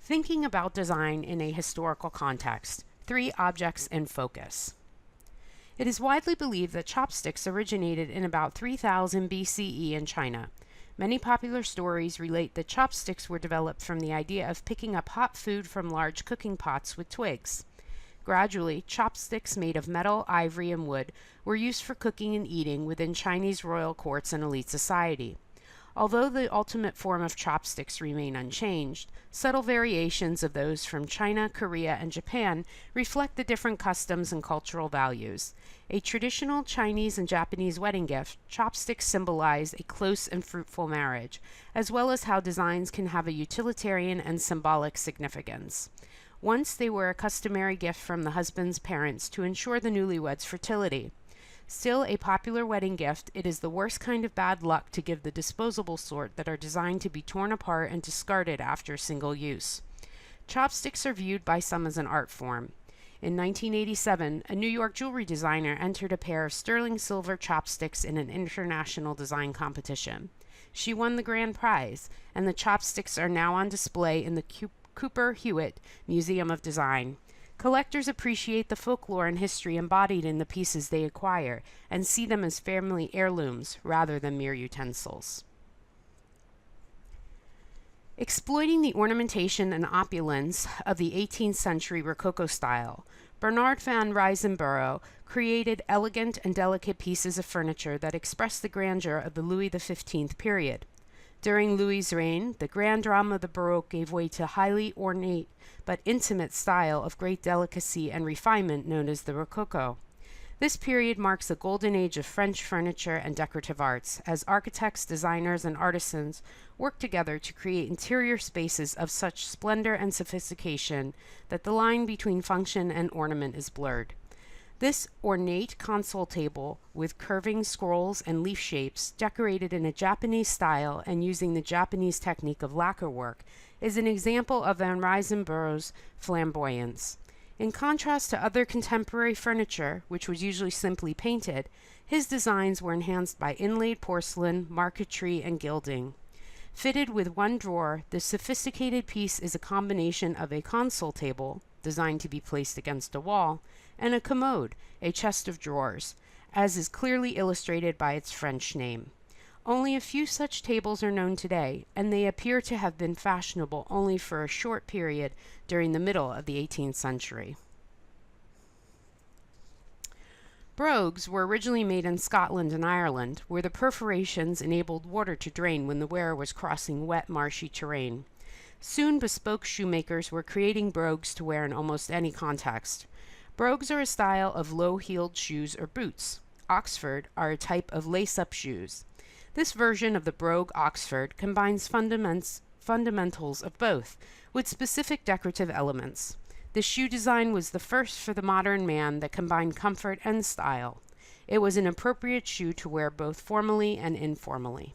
Thinking about design in a historical context, three objects in focus. It is widely believed that chopsticks originated in about 3000 BCE in China. Many popular stories relate that chopsticks were developed from the idea of picking up hot food from large cooking pots with twigs. Gradually, chopsticks made of metal, ivory, and wood were used for cooking and eating within Chinese royal courts and elite society. Although the ultimate form of chopsticks remain unchanged, subtle variations of those from China, Korea, and Japan reflect the different customs and cultural values. A traditional Chinese and Japanese wedding gift, chopsticks symbolize a close and fruitful marriage, as well as how designs can have a utilitarian and symbolic significance. Once they were a customary gift from the husband's parents to ensure the newlyweds' fertility. Still a popular wedding gift, it is the worst kind of bad luck to give the disposable sort that are designed to be torn apart and discarded after single use. Chopsticks are viewed by some as an art form. In 1987, a New York jewelry designer entered a pair of sterling silver chopsticks in an international design competition. She won the grand prize, and the chopsticks are now on display in the Cooper Hewitt Museum of Design. Collectors appreciate the folklore and history embodied in the pieces they acquire and see them as family heirlooms rather than mere utensils. Exploiting the ornamentation and opulence of the 18th century Rococo style, Bernard van Rysensburg created elegant and delicate pieces of furniture that express the grandeur of the Louis XV period. During Louis's reign, the grand drama of the Baroque gave way to highly ornate but intimate style of great delicacy and refinement known as the Rococo. This period marks the golden age of French furniture and decorative arts, as architects, designers, and artisans worked together to create interior spaces of such splendor and sophistication that the line between function and ornament is blurred. This ornate console table with curving scrolls and leaf shapes, decorated in a Japanese style and using the Japanese technique of lacquer work, is an example of Van Rysensburg's flamboyance. In contrast to other contemporary furniture, which was usually simply painted, his designs were enhanced by inlaid porcelain, marquetry, and gilding. Fitted with one drawer, the sophisticated piece is a combination of a console table, designed to be placed against a wall, and a commode, a chest of drawers, as is clearly illustrated by its French name. Only a few such tables are known today, and they appear to have been fashionable only for a short period during the middle of the 18th century. Brogues were originally made in Scotland and Ireland, where the perforations enabled water to drain when the wearer was crossing wet, marshy terrain. Soon bespoke shoemakers were creating brogues to wear in almost any context. Brogues are a style of low-heeled shoes or boots. Oxford are a type of lace-up shoes. This version of the brogue Oxford combines fundamentals of both, with specific decorative elements. The shoe design was the first for the modern man that combined comfort and style. It was an appropriate shoe to wear both formally and informally.